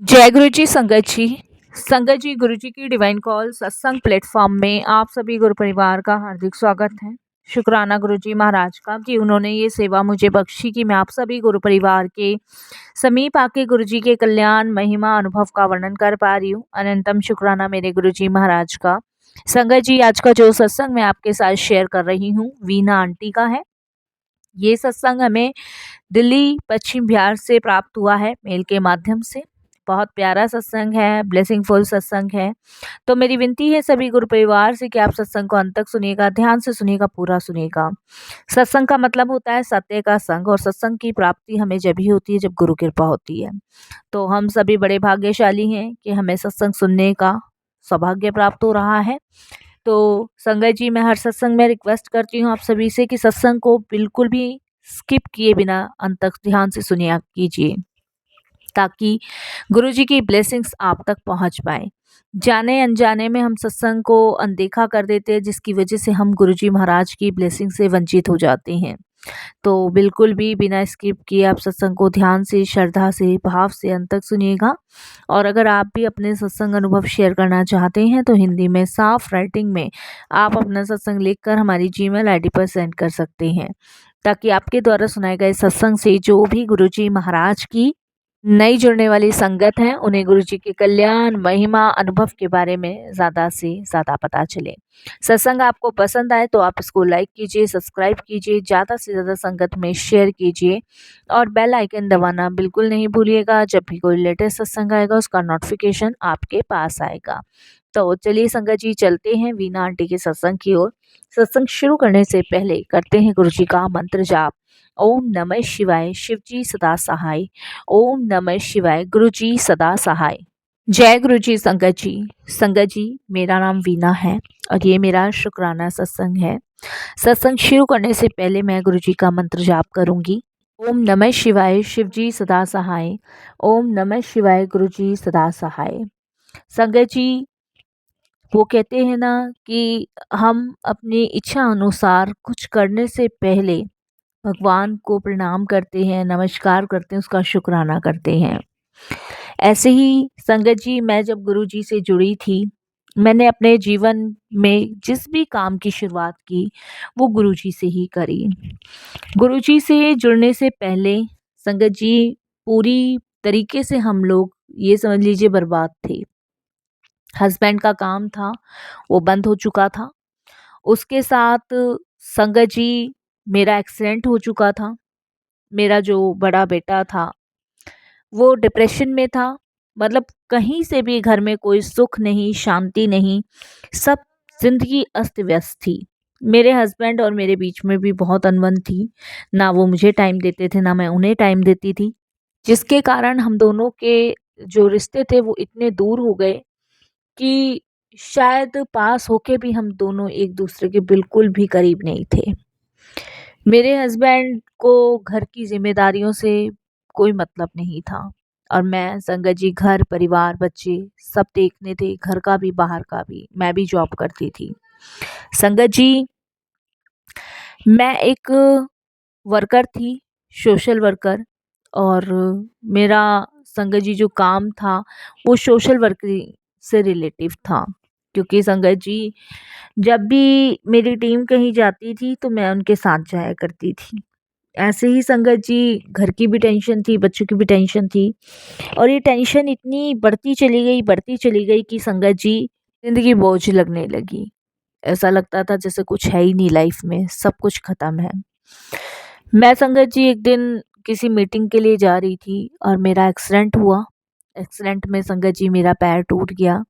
जय गुरु जी संगत जी गुरु जी की डिवाइन कॉल सत्संग प्लेटफॉर्म में आप सभी गुरु परिवार का हार्दिक स्वागत है। शुक्राना गुरु जी महाराज का कि उन्होंने ये सेवा मुझे बख्शी कि मैं आप सभी गुरु परिवार के समीप आके गुरु जी के कल्याण महिमा अनुभव का वर्णन कर पा रही हूँ। अनंतम शुक्राना मेरे गुरु जी महाराज का। संगत जी, आज का जो सत्संग मैं आपके साथ शेयर कर रही हूँ वीना आंटी का है। ये सत्संग हमें दिल्ली पश्चिम बिहार से प्राप्त हुआ है मेल के माध्यम से। बहुत प्यारा सत्संग है, ब्लेसिंगफुल सत्संग है। तो मेरी विनती है सभी गुरु परिवार से कि आप सत्संग को अंत तक सुनिएगा, ध्यान से सुनिएगा, पूरा सुनिएगा। सत्संग का मतलब होता है सत्य का संग, और सत्संग की प्राप्ति हमें जब ही होती है जब गुरु कृपा होती है। तो हम सभी बड़े भाग्यशाली हैं कि हमें सत्संग सुनने का सौभाग्य प्राप्त हो रहा है। तो संगत जी, मैं हर सत्संग में रिक्वेस्ट करती हूँ आप सभी से कि सत्संग को बिल्कुल भी स्किप किए बिना अंत तक ध्यान से सुनिया कीजिए, ताकि गुरु जी की ब्लेसिंग्स आप तक पहुंच पाए। जाने अनजाने में हम सत्संग को अनदेखा कर देते हैं, जिसकी वजह से हम गुरु जी महाराज की ब्लेसिंग से वंचित हो जाते हैं। तो बिल्कुल भी बिना स्किप किए आप सत्संग को ध्यान से, श्रद्धा से, भाव से अंत तक सुनिएगा। और अगर आप भी अपने सत्संग अनुभव शेयर करना चाहते हैं तो हिंदी में साफ राइटिंग में आप अपना सत्संग लिखकर हमारी जीमेल आईडी पर सेंड कर सकते हैं, ताकि आपके द्वारा सुनाए गए सत्संग से जो भी गुरु जी महाराज की नई जुड़ने वाली संगत है उन्हें गुरु जी के कल्याण महिमा अनुभव के बारे में ज़्यादा से ज़्यादा पता चले। सत्संग आपको पसंद आए तो आप इसको लाइक कीजिए, सब्सक्राइब कीजिए, ज़्यादा से ज़्यादा संगत में शेयर कीजिए और बेल आइकन दबाना बिल्कुल नहीं भूलिएगा। जब भी कोई लेटेस्ट सत्संग आएगा उसका नोटिफिकेशन आपके पास आएगा। तो चलिए संगत जी, चलते हैं वीना आंटी के सत्संग की ओर। सत्संग शुरू करने से पहले करते हैं गुरु जी का मंत्र जाप। ओम नमः शिवाय, शिव जी सदा सहाय। ओम नमः शिवाय, गुरु जी सदा सहाय। जय गुरु जी संगत जी, मेरा नाम वीना है और ये मेरा शुक्राना सत्संग है। सत्संग शुरू करने से पहले मैं गुरु जी का मंत्र जाप करूंगी। ओम नमः शिवाय, शिव जी सदा सहाय। ओम नमः शिवाय, गुरु जी सदा सहाय। संगत जी, वो कहते हैं ना कि हम अपनी इच्छा अनुसार कुछ करने से पहले भगवान को प्रणाम करते हैं, नमस्कार करते हैं, उसका शुक्राना करते हैं। ऐसे ही संगत जी, मैं जब गुरु जी से जुड़ी थी, मैंने अपने जीवन में जिस भी काम की शुरुआत की वो गुरु जी से ही करी। गुरु जी से जुड़ने से पहले संगत जी पूरी तरीके से हम लोग ये समझ लीजिए बर्बाद थे। हस्बैंड का काम था वो बंद हो चुका था। उसके साथ संगत जी मेरा एक्सीडेंट हो चुका था। मेरा जो बड़ा बेटा था वो डिप्रेशन में था। मतलब कहीं से भी घर में कोई सुख नहीं, शांति नहीं, सब जिंदगी अस्त व्यस्त थी। मेरे हस्बैंड और मेरे बीच में भी बहुत अनबन थी। ना वो मुझे टाइम देते थे, ना मैं उन्हें टाइम देती थी, जिसके कारण हम दोनों के जो रिश्ते थे वो इतने दूर हो गए कि शायद पास होके भी हम दोनों एक दूसरे के बिल्कुल भी करीब नहीं थे। मेरे हस्बैंड को घर की जिम्मेदारियों से कोई मतलब नहीं था और मैं संगत जी घर परिवार बच्चे सब देखने थे, घर का भी बाहर का भी। मैं भी जॉब करती थी। संगत जी, मैं एक वर्कर थी, सोशल वर्कर। और मेरा संगत जी जो काम था वो सोशल वर्क से रिलेटिव था। क्योंकि संगत जी जब भी मेरी टीम कहीं जाती थी तो मैं उनके साथ जाया करती थी। ऐसे ही संगत जी घर की भी टेंशन थी, बच्चों की भी टेंशन थी, और ये टेंशन इतनी बढ़ती चली गई कि संगत जी ज़िंदगी बोझ लगने लगी। ऐसा लगता था जैसे कुछ है ही नहीं लाइफ में, सब कुछ ख़त्म है। मैं संगत जी एक दिन किसी मीटिंग के लिए जा रही थी और मेरा एक्सीडेंट हुआ। एक्सीडेंट में संगत जी मेरा पैर टूट गया।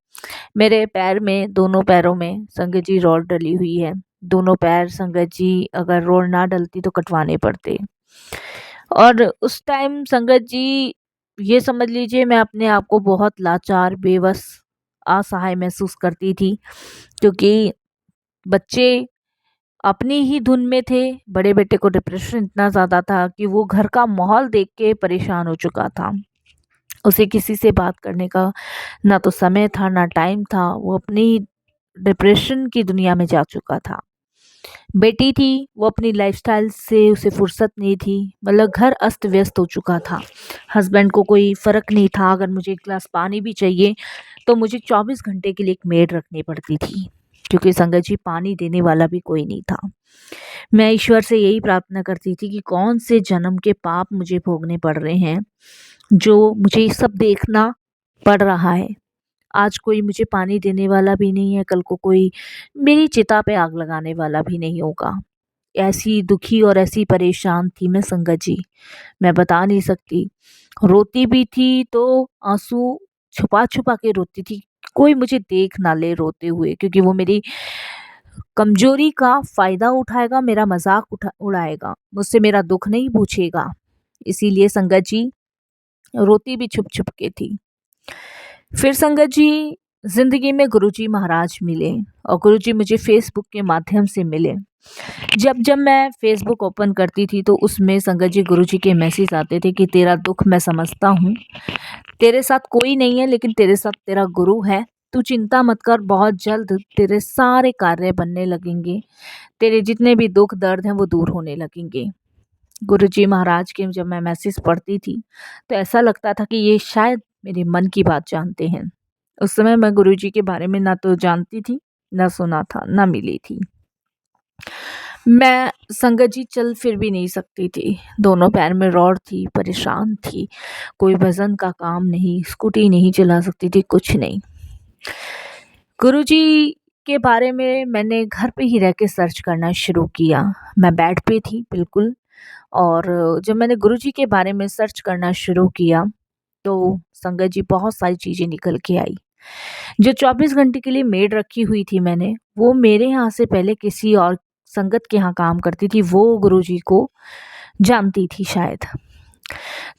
मेरे पैर में, दोनों पैरों में संगत जी रॉड डली हुई है। दोनों पैर संगत जी अगर रॉड ना डलती तो कटवाने पड़ते। और उस टाइम संगत जी ये समझ लीजिए मैं अपने आप को बहुत लाचार, बेबस, असहाय महसूस करती थी। क्योंकि बच्चे अपनी ही धुन में थे। बड़े बेटे को डिप्रेशन इतना ज़्यादा था कि वो घर का माहौल देख के परेशान हो चुका था। उसे किसी से बात करने का ना तो समय था, ना टाइम था। वो अपनी डिप्रेशन की दुनिया में जा चुका था। बेटी थी, वो अपनी लाइफ़स्टाइल से उसे फुर्सत नहीं थी, मतलब घर अस्त-व्यस्त हो चुका था। हस्बैंड को कोई फ़र्क नहीं था, अगर मुझे 1 ग्लास पानी भी चाहिए तो मुझे 24 घंटे के लिए एक मेड रखनी पड़ती थी, क्योंकि संगत जी पानी देने वाला भी कोई नहीं था। मैं ईश्वर से यही प्रार्थना करती थी कि कौन से जन्म के पाप मुझे भोगने पड़ रहे हैं, जो मुझे ये सब देखना पड़ रहा है। आज कोई मुझे पानी देने वाला भी नहीं है, कल को कोई मेरी चिता पे आग लगाने वाला भी नहीं होगा। ऐसी दुखी और ऐसी परेशान थी मैं संगत जी, मैं बता नहीं सकती। रोती भी थी तो आँसू छुपा-छुपा के रोती थी, कोई मुझे देख ना ले रोते हुए, क्योंकि वो मेरी कमज़ोरी का फ़ायदा उठाएगा, मेरा मज़ाक उड़ाएगा, मुझसे मेरा दुःख नहीं पूछेगा। इसीलिए संगत जी रोती भी छुप-छुप के थी। फिर संगत जी ज़िंदगी में गुरुजी महाराज मिले और गुरुजी मुझे फ़ेसबुक के माध्यम से मिले। जब जब मैं फ़ेसबुक ओपन करती थी तो उसमें संगत जी गुरुजी के मैसेज आते थे कि तेरा दुःख मैं समझता हूँ, तेरे साथ कोई नहीं है लेकिन तेरे साथ तेरा गुरु है, तू चिंता मत कर, बहुत जल्द तेरे सारे कार्य बनने लगेंगे, तेरे जितने भी दुःख दर्द हैं वो दूर होने लगेंगे। गुरुजी महाराज के जब मैं मैसेज पढ़ती थी तो ऐसा लगता था कि ये शायद मेरे मन की बात जानते हैं। उस समय मैं गुरुजी के बारे में ना तो जानती थी, ना सुना था, ना मिली थी। मैं संगत जी चल फिर भी नहीं सकती थी, दोनों पैर में रॉड थी, परेशान थी, कोई वज़न का काम नहीं, स्कूटी नहीं चला सकती थी, कुछ नहीं। गुरुजी के बारे में मैंने घर पे ही रह के सर्च करना शुरू किया। मैं बेड पे थी बिल्कुल, और जब मैंने गुरुजी के बारे में सर्च करना शुरू किया तो संगत जी बहुत सारी चीज़ें निकल के आई। जो 24 घंटे के लिए मेड रखी हुई थी मैंने, वो मेरे यहाँ से पहले किसी और संगत के यहाँ काम करती थी, वो गुरुजी को जानती थी शायद।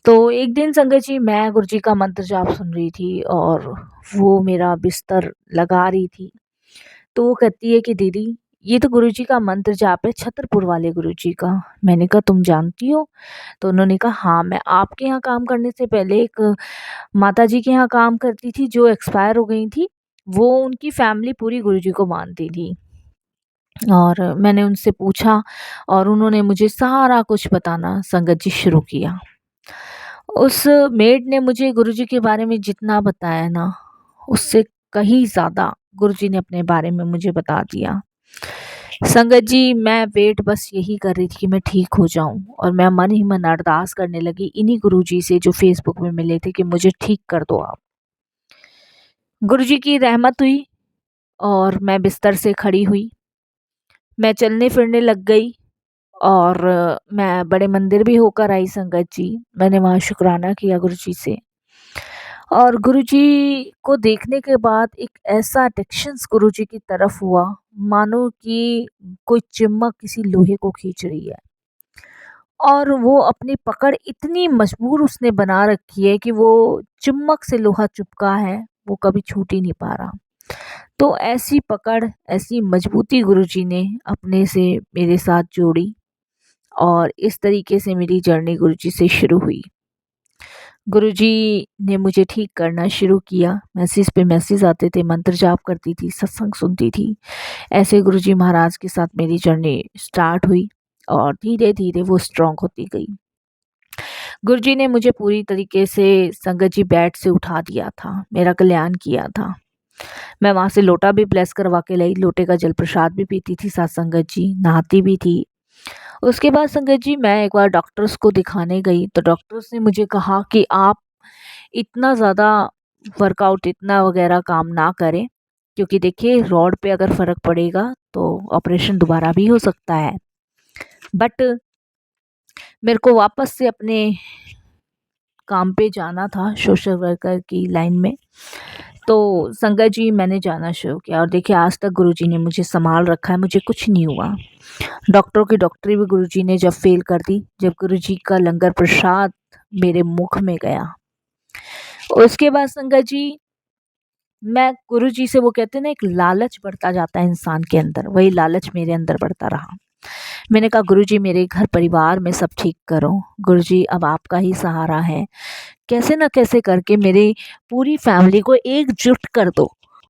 तो एक दिन संगत जी मैं गुरुजी का मंत्र जाप सुन रही थी और वो मेरा बिस्तर लगा रही थी। तो वो कहती है कि दीदी ये तो गुरुजी का मंत्र जाप है, छतरपुर वाले गुरुजी का। मैंने कहा तुम जानती हो? तो उन्होंने कहा हाँ, मैं आपके यहाँ काम करने से पहले एक माताजी के यहाँ काम करती थी जो एक्सपायर हो गई थी। वो उनकी फैमिली पूरी गुरुजी को मानती थी। और मैंने उनसे पूछा और उन्होंने मुझे सारा कुछ बताना संगत जी शुरू किया। उस मेड ने मुझे गुरुजी के बारे में जितना बताया ना, उससे कहीं ज़्यादा गुरुजी ने अपने बारे में मुझे बता दिया। संगत जी मैं वेट बस यही कर रही थी कि मैं ठीक हो जाऊं, और मैं मन ही मन अरदास करने लगी इन्हीं गुरुजी से जो फेसबुक में मिले थे कि मुझे ठीक कर दो आप। गुरुजी की रहमत हुई और मैं बिस्तर से खड़ी हुई, मैं चलने फिरने लग गई, और मैं बड़े मंदिर भी होकर आई संगत जी। मैंने वहाँ शुक्राना किया गुरुजी से, और गुरुजी को देखने के बाद एक ऐसा अट्रैक्शंस गुरुजी की तरफ हुआ, मानो कि कोई चिम्मक किसी लोहे को खींच रही है, और वो अपनी पकड़ इतनी मजबूर उसने बना रखी है कि वो चिम्मक से लोहा चिपका है, वो कभी छूट ही नहीं पा रहा। तो ऐसी पकड़, ऐसी मजबूती गुरुजी ने अपने से मेरे साथ जोड़ी, और इस तरीके से मेरी जर्नी गुरुजी से शुरू हुई। गुरुजी ने मुझे ठीक करना शुरू किया, मैसेज पे मैसेज आते थे, मंत्र जाप करती थी, सत्संग सुनती थी। ऐसे गुरुजी महाराज के साथ मेरी जर्नी स्टार्ट हुई और धीरे-धीरे वो स्ट्रॉन्ग होती गई। गुरुजी ने मुझे पूरी तरीके से संगत जी बेड से उठा दिया था, मेरा कल्याण किया था। मैं वहाँ से लोटा भी ब्लेस करवा के लाई, लोटे का जल प्रसाद भी पीती थी साथ संगत जी, नहाती भी थी। उसके बाद संगत जी मैं एक बार डॉक्टर्स को दिखाने गई तो डॉक्टर्स ने मुझे कहा कि आप इतना ज़्यादा वर्कआउट इतना वगैरह काम ना करें, क्योंकि देखिए रॉड पे अगर फ़र्क पड़ेगा तो ऑपरेशन दोबारा भी हो सकता है। बट मेरे को वापस से अपने काम पे जाना था सोशल वर्कर की लाइन में। तो संगत जी मैंने जाना शुरू किया, और देखिए आज तक गुरुजी ने मुझे सँभाल रखा है, मुझे कुछ नहीं हुआ। डॉक्टरों की डॉक्टरी भी गुरुजी ने जब फ़ेल कर दी, जब गुरुजी का लंगर प्रसाद मेरे मुख में गया। उसके बाद संगत जी मैं गुरुजी से, वो कहते हैं ना एक लालच बढ़ता जाता है इंसान के अंदर, वही लालच मेरे अंदर बढ़ता रहा। मैंने कहा गुरुजी मेरे घर परिवार में सब ठीक करो, गुरुजी अब आपका ही सहारा है, कैसे न कैसे करके मेरी पूरी फैमिली को एकजुट कर दो।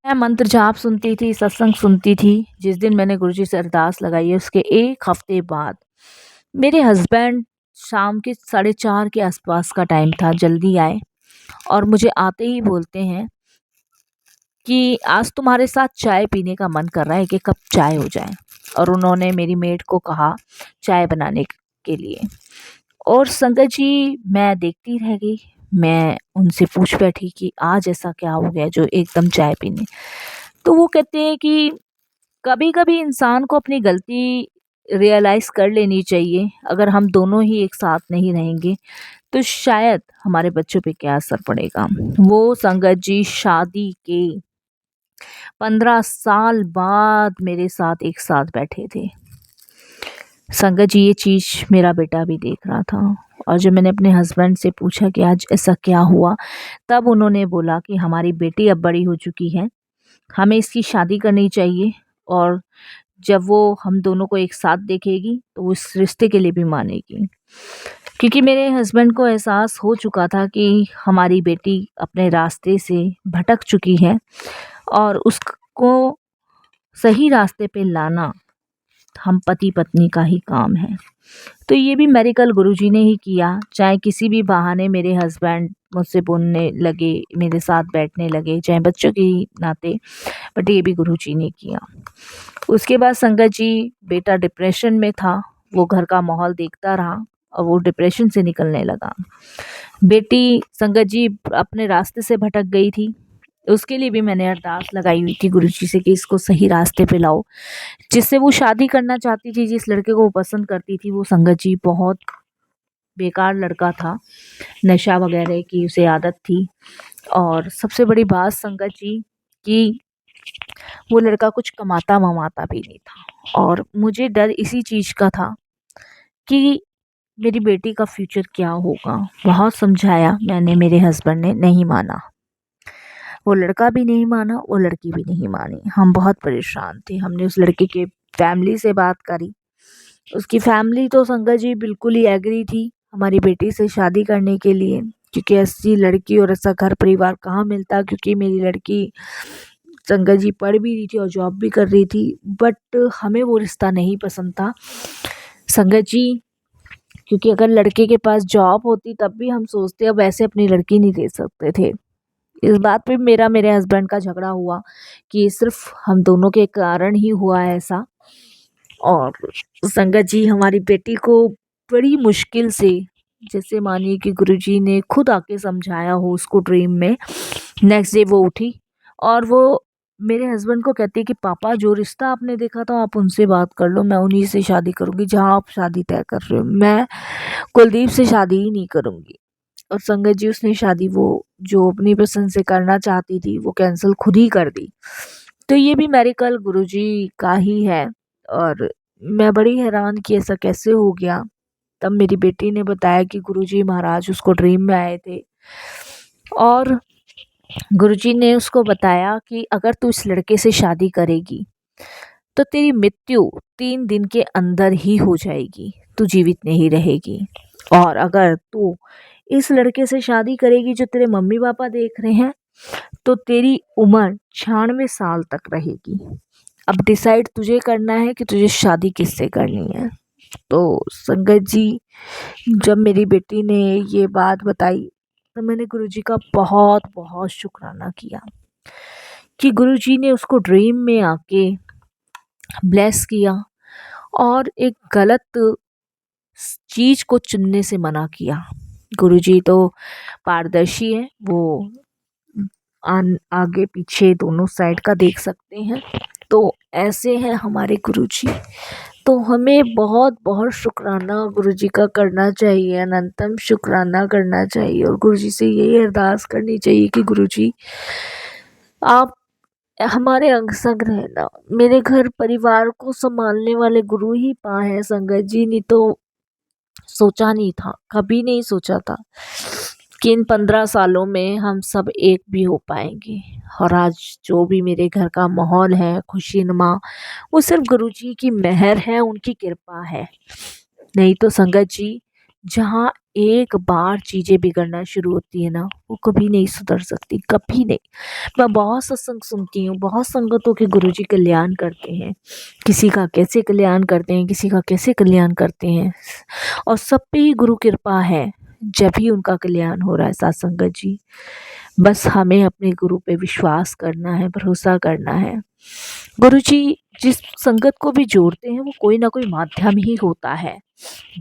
मैं मंत्र जाप सुनती थी, सत्संग सुनती थी। जिस दिन मैंने गुरुजी से अरदास लगाई है उसके 1 हफ्ते बाद मेरे हस्बैंड शाम के 4:30 के आसपास का टाइम था, जल्दी आए और मुझे आते ही बोलते हैं कि आज तुम्हारे साथ चाय पीने का मन कर रहा है, 1 कप चाय हो जाए। और उन्होंने मेरी मेड को कहा चाय बनाने के लिए। और संगत जी मैं देखती रह गई। मैं उनसे पूछ बैठी कि आज ऐसा क्या हो गया जो एकदम चाय पीने। तो वो कहते हैं कि कभी-कभी इंसान को अपनी गलती रियलाइज़ कर लेनी चाहिए। अगर हम दोनों ही एक साथ नहीं रहेंगे तो शायद हमारे बच्चों पे क्या असर पड़ेगा। वो संगत जी शादी के 15 साल बाद मेरे साथ एक साथ बैठे थे। संगत जी ये चीज़ मेरा बेटा भी देख रहा था। और जब मैंने अपने हस्बैंड से पूछा कि आज ऐसा क्या हुआ, तब उन्होंने बोला कि हमारी बेटी अब बड़ी हो चुकी है, हमें इसकी शादी करनी चाहिए और जब वो हम दोनों को एक साथ देखेगी तो वो इस रिश्ते के लिए भी मानेगी। क्योंकि मेरे हस्बैंड को एहसास हो चुका था कि हमारी बेटी अपने रास्ते से भटक चुकी है और उसको सही रास्ते पे लाना हम पति पत्नी का ही काम है। तो ये भी मेरेकल गुरुजी ने ही किया। चाहे किसी भी बहाने मेरे हस्बैंड मुझसे बोलने लगे, मेरे साथ बैठने लगे, चाहे बच्चों के ही नाते, बट ये भी गुरुजी ने किया। उसके बाद संगत जी बेटा डिप्रेशन में था, वो घर का माहौल देखता रहा और वो डिप्रेशन से निकलने लगा। बेटी संगत जी अपने रास्ते से भटक गई थी, उसके लिए भी मैंने अरदास लगाई हुई थी गुरुजी से कि इसको सही रास्ते पे लाओ। जिससे वो शादी करना चाहती थी, जिस लड़के को वो पसंद करती थी, वो संगत जी बहुत बेकार लड़का था, नशा वगैरह की उसे आदत थी। और सबसे बड़ी बात संगत जी कि वो लड़का कुछ कमाता वमाता भी नहीं था। और मुझे डर इसी चीज़ का था कि मेरी बेटी का फ्यूचर क्या होगा। बहुत समझाया मैंने, मेरे हस्बैंड ने नहीं माना। वो लड़का भी नहीं माना, वो लड़की भी नहीं मानी। हम बहुत परेशान थे। हमने उस लड़के के फैमिली से बात करी। उसकी फैमिली तो संगत जी बिल्कुल ही एग्री थी हमारी बेटी से शादी करने के लिए, क्योंकि ऐसी लड़की और ऐसा घर परिवार कहाँ मिलता। क्योंकि मेरी लड़की संगत जी पढ़ भी रही थी और जॉब भी कर रही थी, बट हमें वो रिश्ता नहीं पसंद था संगत जी। क्योंकि अगर लड़के के पास जॉब होती तब भी हम सोचते अब ऐसे अपनी लड़की नहीं दे सकते थे। इस बात पे मेरा मेरे हस्बैंड का झगड़ा हुआ कि सिर्फ हम दोनों के कारण ही हुआ है ऐसा। और संगत जी हमारी बेटी को बड़ी मुश्किल से, जैसे मानिए कि गुरुजी ने खुद आके समझाया हो उसको ड्रीम में, नेक्स्ट डे वो उठी और वो मेरे हस्बैंड को कहती है कि पापा जो रिश्ता आपने देखा था आप उनसे बात कर लो, मैं उन्हीं से शादी करूँगी जहाँ आप शादी तय कर रहे हो, मैं कुलदीप से शादी ही नहीं करूँगी। और संगत जी उसने शादी वो जो अपनी पसंद से करना चाहती थी वो कैंसिल खुद ही कर दी। तो ये भी मेरेकल गुरुजी का ही है। और मैं बड़ी हैरान कि ऐसा कैसे हो गया। तब मेरी बेटी ने बताया कि गुरुजी महाराज उसको ड्रीम में आए थे और गुरुजी ने उसको बताया कि अगर तू इस लड़के से शादी करेगी तो तेरी मृत्यु 3 दिन के अंदर ही हो जाएगी, तू जीवित नहीं रहेगी। और अगर तू इस लड़के से शादी करेगी जो तेरे मम्मी पापा देख रहे हैं तो तेरी उम्र 96 साल तक रहेगी। अब डिसाइड तुझे करना है कि तुझे शादी किससे करनी है। तो संगत जी जब मेरी बेटी ने ये बात बताई तो मैंने गुरुजी का बहुत बहुत शुक्राना किया कि गुरुजी ने उसको ड्रीम में आके ब्लेस किया और एक गलत चीज़ को चुनने से मना किया। गुरुजी तो पारदर्शी है, वो आगे पीछे दोनों साइड का देख सकते हैं। तो ऐसे हैं हमारे गुरुजी। तो हमें बहुत बहुत शुक्राना गुरुजी का करना चाहिए, अनंतम शुक्राना करना चाहिए और गुरुजी से यही अरदास करनी चाहिए कि गुरुजी आप हमारे अंग संग रहना। मेरे घर परिवार को संभालने वाले गुरु ही पा है संगत जी, नहीं तो सोचा नहीं था, कभी नहीं सोचा था कि इन 15 सालों में हम सब एक भी हो पाएंगे। और आज जो भी मेरे घर का माहौल है खुशीनुमा, वो सिर्फ गुरुजी की मेहर है, उनकी कृपा है। नहीं तो संगत जी जहाँ एक बार चीज़ें बिगड़ना शुरू होती है ना, वो कभी नहीं सुधर सकती, कभी नहीं। मैं बहुत सत्संग सुनती हूँ, बहुत संगतों के गुरुजी कल्याण करते हैं, किसी का कैसे कल्याण करते हैं, किसी का कैसे कल्याण करते हैं, और सब पे ही गुरु कृपा है, जब ही उनका कल्याण हो रहा है साथ संगत जी। बस हमें अपने गुरु पे विश्वास करना है, भरोसा करना है। गुरु जी जिस संगत को भी जोड़ते हैं वो कोई ना कोई माध्यम ही होता है।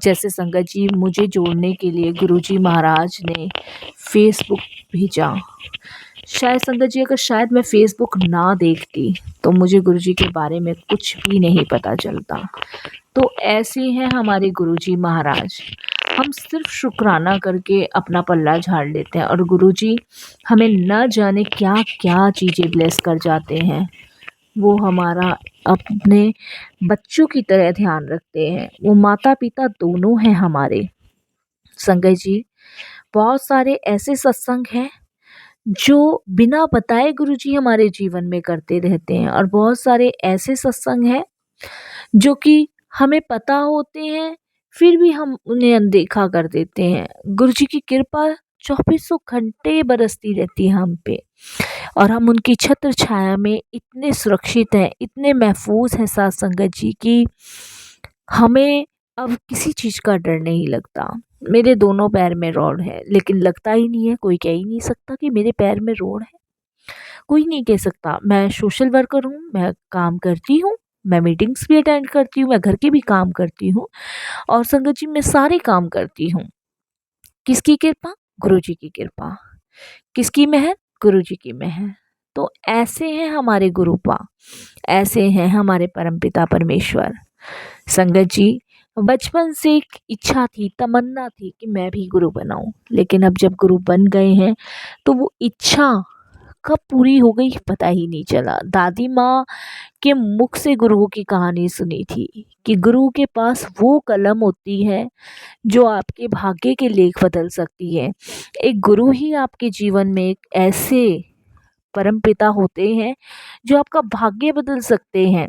जैसे संगत जी मुझे जोड़ने के लिए गुरु जी महाराज ने फेसबुक भेजा। शायद संगत जी अगर शायद मैं फेसबुक ना देखती तो मुझे गुरु जी के बारे में कुछ भी नहीं पता चलता। तो ऐसे हैं हमारे गुरु जी महाराज। हम सिर्फ शुक्राना करके अपना पल्ला झाड़ लेते हैं और गुरुजी हमें न जाने क्या क्या चीज़ें ब्लेस कर जाते हैं। वो हमारा अपने बच्चों की तरह ध्यान रखते हैं, वो माता पिता दोनों हैं हमारे। संगत जी बहुत सारे ऐसे सत्संग हैं जो बिना बताए गुरुजी हमारे जीवन में करते रहते हैं, और बहुत सारे ऐसे सत्संग हैं जो कि हमें पता होते हैं फिर भी हम उन्हें अनदेखा कर देते हैं। गुरुजी की कृपा चौबीसों घंटे बरसती रहती है हम पे, और हम उनकी छत्र छाया में इतने सुरक्षित हैं, इतने महफूज हैं साथ संगत जी की हमें अब किसी चीज़ का डर नहीं लगता। मेरे दोनों पैर में रोड है, लेकिन लगता ही नहीं है, कोई कह ही नहीं सकता कि मेरे पैर में रोड है। कोई नहीं कह सकता। मैं सोशल वर्कर हूँ, मैं काम करती हूँ, मैं मीटिंग्स भी अटेंड करती हूँ, मैं घर के भी काम करती हूँ, और संगत जी मैं सारे काम करती हूँ। किसकी कृपा? गुरु जी की कृपा। किसकी मेहर? गुरु जी की मेहर। तो ऐसे हैं हमारे गुरुपा, ऐसे हैं हमारे परमपिता परमेश्वर। संगत जी बचपन से एक इच्छा थी, तमन्ना थी कि मैं भी गुरु बनाऊं, लेकिन अब जब गुरु बन गए हैं तो वो इच्छा कब पूरी हो गई पता ही नहीं चला। दादी माँ के मुख से गुरु की कहानी सुनी थी कि गुरु के पास वो कलम होती है जो आपके भाग्य के लेख बदल सकती है। एक गुरु ही आपके जीवन में एक ऐसे परम पिता होते हैं जो आपका भाग्य बदल सकते हैं।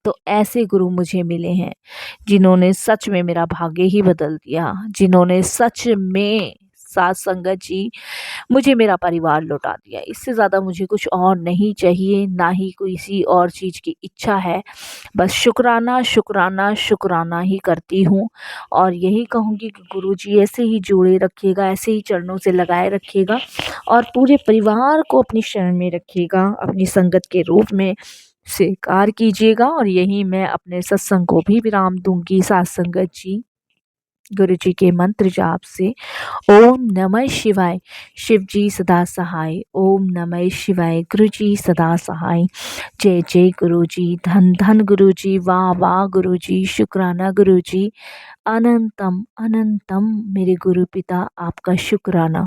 तो ऐसे गुरु मुझे मिले हैं जिन्होंने सच में मेरा भाग्य ही बदल दिया, जिन्होंने सच में साथ संगत जी मुझे मेरा परिवार लौटा दिया। इससे ज़्यादा मुझे कुछ और नहीं चाहिए, ना ही किसी और चीज़ की इच्छा है। बस शुक्राना शुक्राना शुक्राना ही करती हूँ, और यही कहूँगी कि गुरुजी ऐसे ही जोड़े रखिएगा, ऐसे ही चरणों से लगाए रखिएगा, और पूरे परिवार को अपनी शरण में रखिएगा, अपनी संगत के रूप में स्वीकार कीजिएगा। और यही मैं अपने सत्संग को भी विराम दूंगी साथ संगत जी, गुरु जी के मंत्र जाप से। ओम नमः शिवाय, शिव जी सदा सहाय। ओम नमः शिवाय, गुरु जी सदा सहाय। जय जय गुरु जी, धन धन गुरु जी, वाह वाह गुरु जी, शुक्राना गुरु जी, अनंतम अनंतम मेरे गुरु पिता आपका शुक्राना।